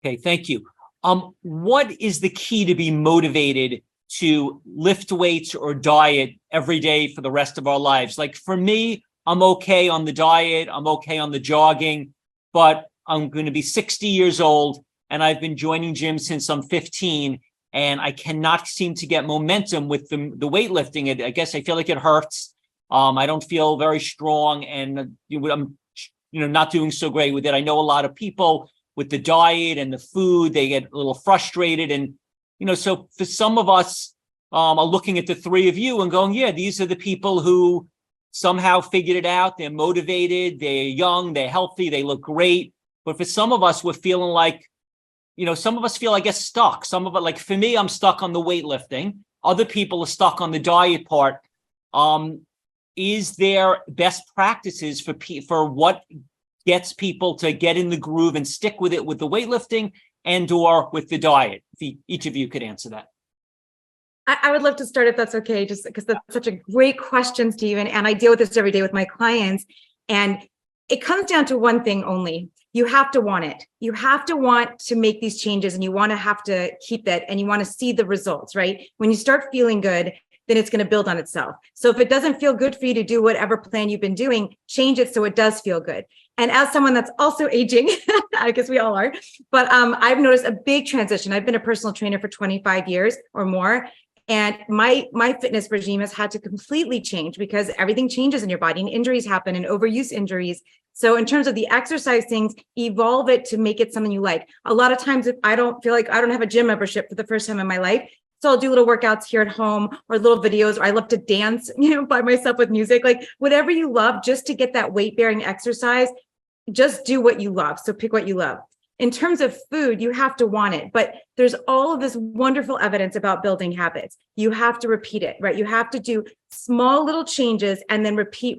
Okay, thank you. What is the key to be motivated to lift weights or diet every day for the rest of our lives? Like for me, I'm okay on the diet, I'm okay on the jogging, but I'm going to be 60 years old and I've been joining gym since I'm 15, and I cannot seem to get momentum with the weightlifting. I guess I feel like it hurts. I don't feel very strong, and I'm not doing so great with it. I know a lot of people with the diet and the food, they get a little frustrated. And, so for some of us are looking at the three of you and going, yeah, these are the people who somehow figured it out. They're motivated, they're young, they're healthy, they look great. But for some of us, we're feeling like, some of us feel, I guess, stuck. Some of it, like for me, I'm stuck on the weightlifting. Other people are stuck on the diet part. Is there best practices for what gets people to get in the groove and stick with it with the weightlifting and or with the diet? If each of you could answer that. I would love to start if that's okay, just because that's such a great question, Stephen. And I deal with this every day with my clients. And it comes down to one thing only. You have to want it. You have to want to make these changes, and you want to have to keep that, and you want to see the results, right? When you start feeling good, then it's going to build on itself. So if it doesn't feel good for you to do whatever plan you've been doing, change it so it does feel good. And as someone that's also aging, I guess we all are, but I've noticed a big transition. I've been a personal trainer for 25 years or more. And my fitness regime has had to completely change because everything changes in your body and injuries happen and overuse injuries. So in terms of the exercise things, evolve it to make it something you like. A lot of times, if I don't feel like I don't have a gym membership for the first time in my life, so I'll do little workouts here at home or little videos, or I love to dance, by myself with music, like whatever you love, just to get that weight bearing exercise, just do what you love. So pick what you love. In terms of food, you have to want it, but there's all of this wonderful evidence about building habits. You have to repeat it, right? You have to do small little changes and then repeat.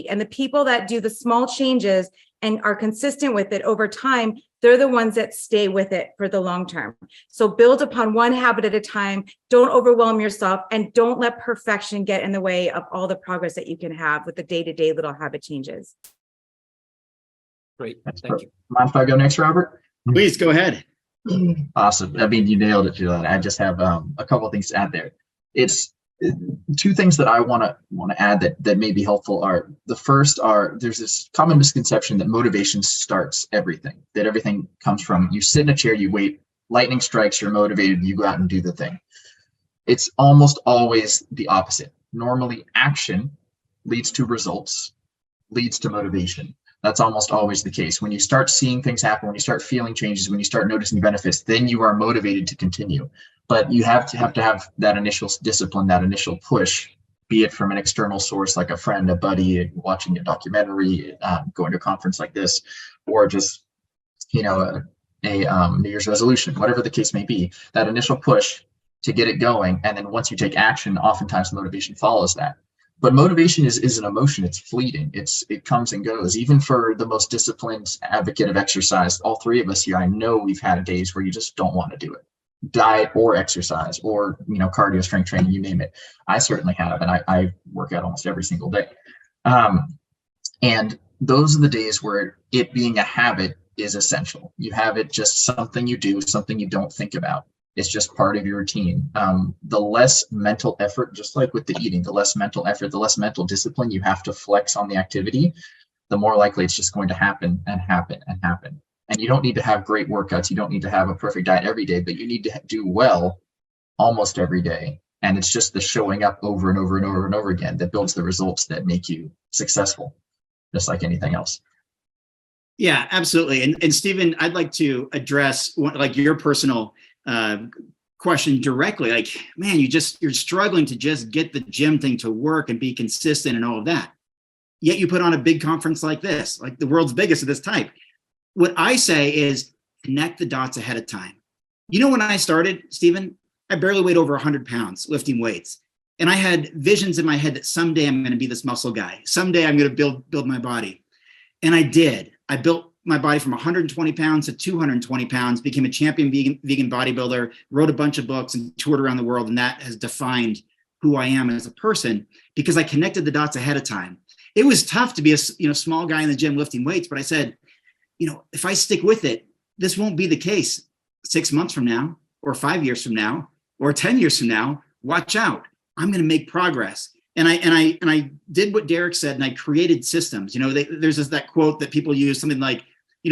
And the people that do the small changes and are consistent with it over time, they're the ones that stay with it for the long term. So build upon one habit at a time. Don't overwhelm yourself, and don't let perfection get in the way of all the progress that you can have with the day-to-day little habit changes. Great. Thank you. Mind if I go next, Robert? Please go ahead. Awesome. I mean, you nailed it, Julian. I just have a couple of things to add there. It's two things that I want to add that may be helpful are, the first are, there's this common misconception that motivation starts everything, that everything comes from, you sit in a chair, you wait, lightning strikes, you're motivated, you go out and do the thing. It's almost always the opposite. Normally, action leads to results, leads to motivation. That's almost always the case. When you start seeing things happen, when you start feeling changes, when you start noticing benefits, then you are motivated to continue. But you have to have that initial discipline, that initial push, be it from an external source like a friend, a buddy, watching a documentary, going to a conference like this, or just a New Year's resolution, whatever the case may be. That initial push to get it going, and then once you take action, oftentimes motivation follows that. But motivation is an emotion. It's fleeting. It comes and goes. Even for the most disciplined advocate of exercise, all three of us here, I know we've had days where you just don't want to do it. Diet or exercise or cardio, strength training, you name it. I certainly have, and I work out almost every single day. And those are the days where it being a habit is essential. You have it just something you do, something you don't think about. It's just part of your routine. The less mental effort, just like with the eating, the less mental effort, the less mental discipline you have to flex on the activity, the more likely it's just going to happen and happen and happen. And you don't need to have great workouts. You don't need to have a perfect diet every day, but you need to do well almost every day. And it's just the showing up over and over and over and over again that builds the results that make you successful, just like anything else. Yeah, absolutely. And Stephen, I'd like to address your personal question directly. Like, man, you're struggling to just get the gym thing to work and be consistent and all of that. Yet you put on a big conference like this, like the world's biggest of this type. What I say is connect the dots ahead of time. When I started, Stephen, I barely weighed over 100 pounds lifting weights. And I had visions in my head that someday I'm going to be this muscle guy. Someday I'm going to build my body. And I did. I built my body from 120 pounds to 220 pounds, became a champion vegan bodybuilder, wrote a bunch of books and toured around the world. And that has defined who I am as a person because I connected the dots ahead of time. It was tough to be a small guy in the gym lifting weights, but I said, if I stick with it, This won't be the case 6 months from now, or 5 years from now, or 10 years from now. Watch out. I'm going to make progress. And I did what Derek said, and I created systems. There's that quote that people use, something like,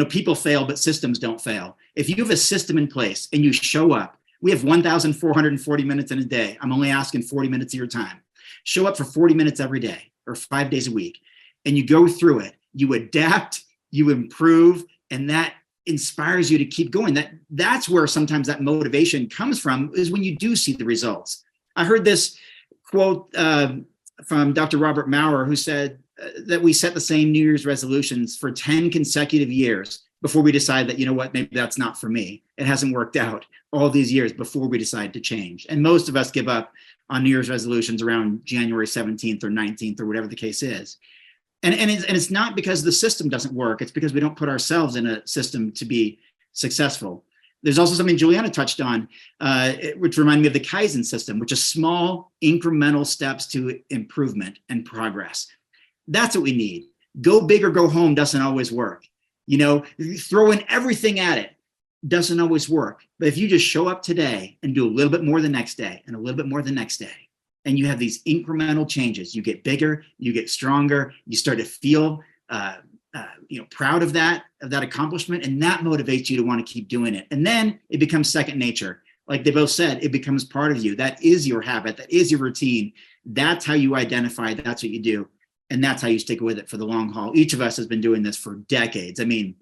people fail, but systems don't fail. If you have a system in place and you show up, we have 1,440 minutes in a day. I'm only asking 40 minutes of your time. Show up for 40 minutes every day or 5 days a week, and you go through it. You adapt, you improve, and that inspires you to keep going. That's where sometimes that motivation comes from, is when you do see the results. I heard this quote from Dr. Robert Maurer, who said that we set the same New Year's resolutions for 10 consecutive years before we decide that, maybe that's not for me. It hasn't worked out all these years before we decide to change. And most of us give up on New Year's resolutions around January 17th or 19th or whatever the case is. And it's not because the system doesn't work. It's because we don't put ourselves in a system to be successful. There's also something Juliana touched on, which reminded me of the Kaizen system, which is small incremental steps to improvement and progress. That's what we need. Go big or go home doesn't always work. Throwing everything at it doesn't always work. But if you just show up today and do a little bit more the next day and a little bit more the next day, and you have these incremental changes, you get bigger, you get stronger, you start to feel proud of that accomplishment, and that motivates you to want to keep doing it. And then it becomes second nature. Like they both said, it becomes part of you. That is your habit. That is your routine. That's how you identify. That's what you do. And that's how you stick with it for the long haul. Each of us has been doing this for decades. I mean,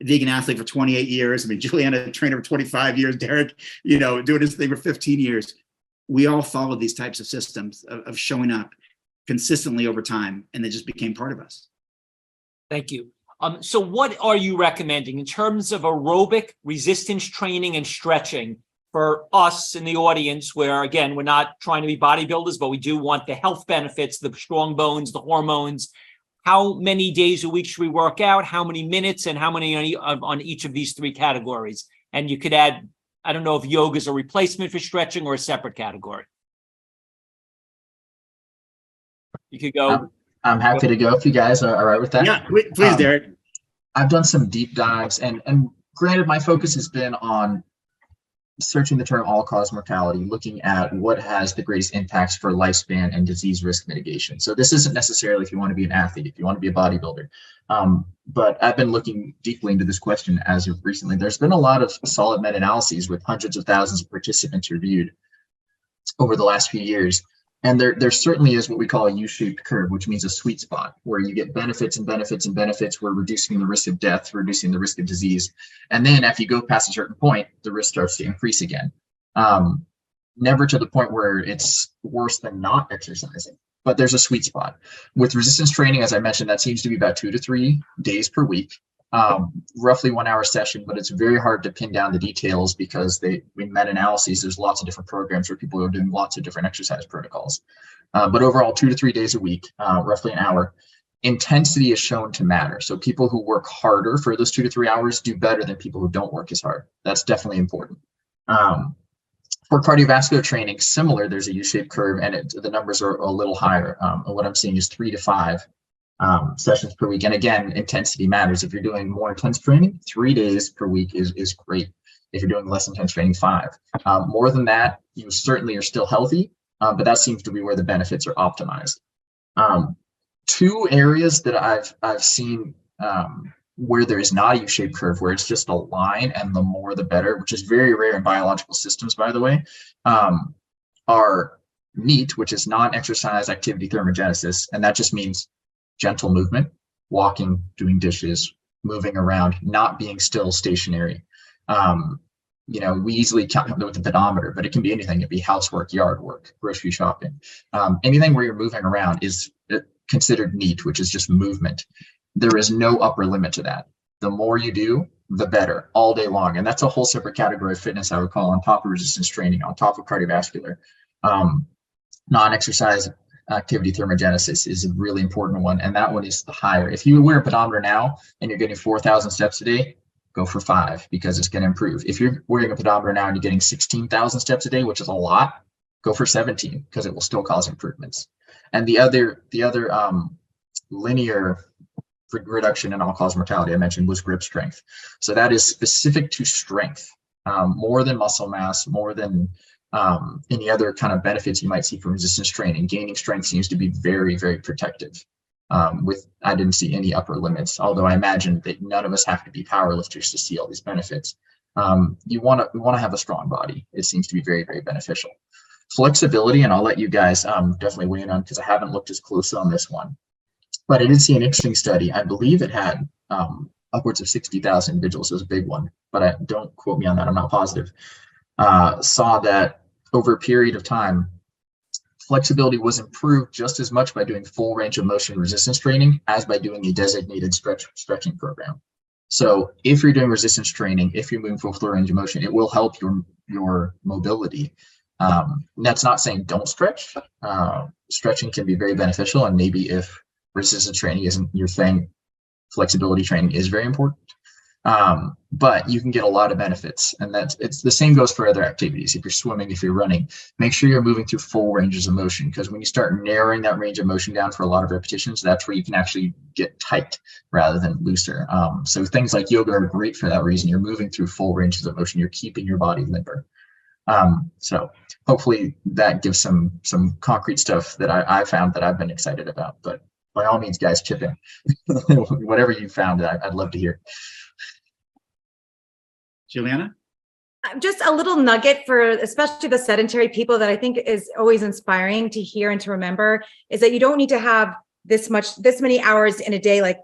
vegan athlete for 28 years. I mean, Juliana, trainer for 25 years. Derek, doing his thing for 15 years. We all follow these types of systems of showing up consistently over time, and they just became part of us. Thank you. So what are you recommending in terms of aerobic resistance training and stretching for us in the audience, where, again, we're not trying to be bodybuilders, but we do want the health benefits, the strong bones, the hormones? How many days a week should we work out? How many minutes, and how many on each of these three categories? And you could add, I don't know if yoga is a replacement for stretching or a separate category. You could go. I'm happy to go if you guys are all right with that. Yeah, please, Derek. I've done some deep dives, and granted, my focus has been on searching the term all-cause mortality, looking at what has the greatest impacts for lifespan and disease risk mitigation. So this isn't necessarily if you want to be an athlete, if you want to be a bodybuilder. But I've been looking deeply into this question as of recently. There's been a lot of solid meta-analyses with hundreds of thousands of participants reviewed over the last few years. And there certainly is what we call a U-shaped curve, which means a sweet spot where you get benefits and benefits and benefits. We're reducing the risk of death, reducing the risk of disease. And then if you go past a certain point, the risk starts to increase again. Never to the point where it's worse than not exercising, but there's a sweet spot. With resistance training, as I mentioned, that seems to be about 2 to 3 days per week. Roughly 1 hour session, but it's very hard to pin down the details because in meta-analyses, there's lots of different programs where people are doing lots of different exercise protocols. But overall, 2 to 3 days a week, roughly an hour. Intensity is shown to matter. So people who work harder for those 2 to 3 hours do better than people who don't work as hard. That's definitely important. For cardiovascular training, similar, there's a U-shaped curve, and the numbers are a little higher. What I'm seeing is 3 to 5 sessions per week. And again, intensity matters. If you're doing more intense training, 3 days per week is great. If you're doing less intense training, 5. More than that, you certainly are still healthy, but that seems to be where the benefits are optimized. 2 areas that I've seen where there is not a U-shaped curve, where it's just a line and the more the better, which is very rare in biological systems, by the way, are NEAT, which is non-exercise activity thermogenesis. And that just means gentle movement, walking, doing dishes, moving around, not being still stationary. We easily count with the pedometer, but it can be anything. It can be housework, yard work, grocery shopping. Anything where you're moving around is considered NEAT, which is just movement. There is no upper limit to that. The more you do, the better, all day long. And that's a whole separate category of fitness, I would call, on top of resistance training, on top of cardiovascular. Non-exercise activity thermogenesis is a really important one, and that one is the higher. If you wear a pedometer now and you're getting 4,000 steps a day, go for 5 because it's going to improve. If you're wearing a pedometer now and you're getting 16,000 steps a day, which is a lot, go for 17 because it will still cause improvements. And the other linear reduction in all-cause mortality I mentioned was grip strength. So that is specific to strength, more than muscle mass, more than any other kind of benefits you might see from resistance training. Gaining strength seems to be very, very protective. I didn't see any upper limits, although I imagine that none of us have to be powerlifters to see all these benefits. You want to have a strong body. It seems to be very, very beneficial. Flexibility, and I'll let you guys definitely weigh in on, because I haven't looked as close on this one, but I did see an interesting study. I believe it had upwards of 60,000 individuals. It was a big one, but don't quote me on that. I'm not positive. Saw that over a period of time, flexibility was improved just as much by doing full range of motion resistance training as by doing a designated stretching program. So if you're doing resistance training, if you're moving full range of motion, it will help your mobility. That's not saying don't stretch. Stretching can be very beneficial, and maybe if resistance training isn't your thing, flexibility training is very important. But you can get a lot of benefits, and it's the same goes for other activities. If you're swimming, if you're running, make sure you're moving through full ranges of motion, because when you start narrowing that range of motion down for a lot of repetitions, that's where you can actually get tight rather than looser. So things like yoga are great for that reason. You're moving through full ranges of motion. You're keeping your body limber. So hopefully that gives some concrete stuff that I found that I've been excited about. But by all means, guys, chip in. Whatever you found, I'd love to hear. Juliana? Just a little nugget for especially the sedentary people that I think is always inspiring to hear and to remember is that you don't need to have this many hours in a day, like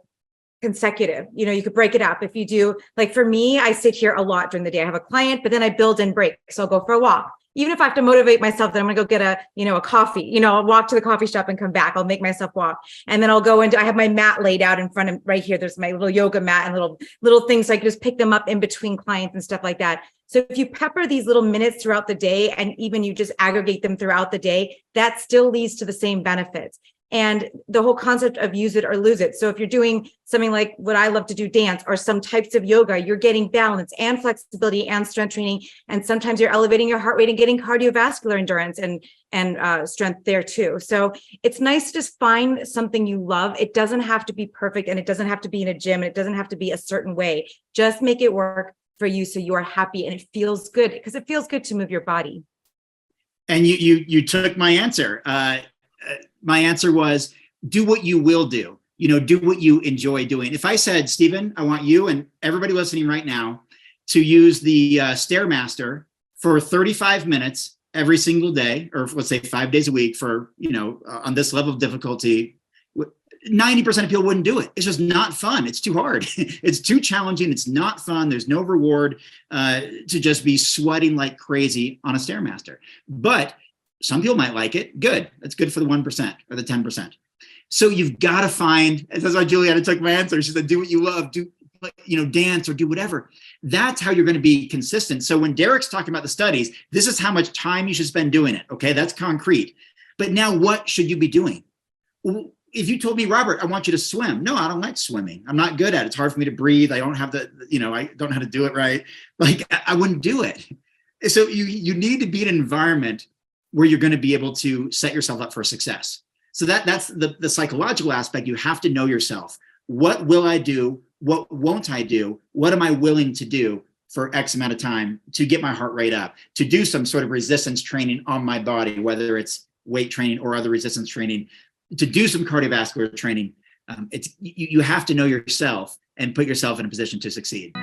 consecutive. You could break it up. If you do, like for me, I sit here a lot during the day. I have a client, but then I build in breaks. So I'll go for a walk. Even if I have to motivate myself that I'm going to go get a coffee, I'll walk to the coffee shop and come back. I'll make myself walk. And then I'll go I have my mat laid out in front of right here. There's my little yoga mat and little things. So I can just pick them up in between clients and stuff like that. So if you pepper these little minutes throughout the day, and even you just aggregate them throughout the day, that still leads to the same benefits. And the whole concept of use it or lose it. So if you're doing something like what I love to do, dance, or some types of yoga, you're getting balance and flexibility and strength training. And sometimes you're elevating your heart rate and getting cardiovascular endurance and strength there too. So it's nice to just find something you love. It doesn't have to be perfect, and it doesn't have to be in a gym, and it doesn't have to be a certain way. Just make it work for you so you are happy and it feels good, because it feels good to move your body. And you took my answer. My answer was, do what you will do. Do what you enjoy doing. If I said, Stephen, I want you and everybody listening right now to use the Stairmaster for 35 minutes every single day, or let's say 5 days a week for, on this level of difficulty, 90% of people wouldn't do it. It's just not fun. It's too hard. It's too challenging. It's not fun. There's no reward to just be sweating like crazy on a Stairmaster. But some people might like it. Good. That's good for the 1% or the 10%. So you've got to find, and that's why Juliana took my answer. She said, do what you love, do, dance or do whatever. That's how you're going to be consistent. So when Derek's talking about the studies, this is how much time you should spend doing it. Okay. That's concrete. But now what should you be doing? Well, if you told me, Robert, I want you to swim. No, I don't like swimming. I'm not good at it. It's hard for me to breathe. I don't have I don't know how to do it right. Like I wouldn't do it. So you need to be in an environment where you're going to be able to set yourself up for success. So that's the psychological aspect. You have to know yourself. What will I do? What won't I do? What am I willing to do for X amount of time to get my heart rate up, to do some sort of resistance training on my body, whether it's weight training or other resistance training, to do some cardiovascular training. You have to know yourself and put yourself in a position to succeed.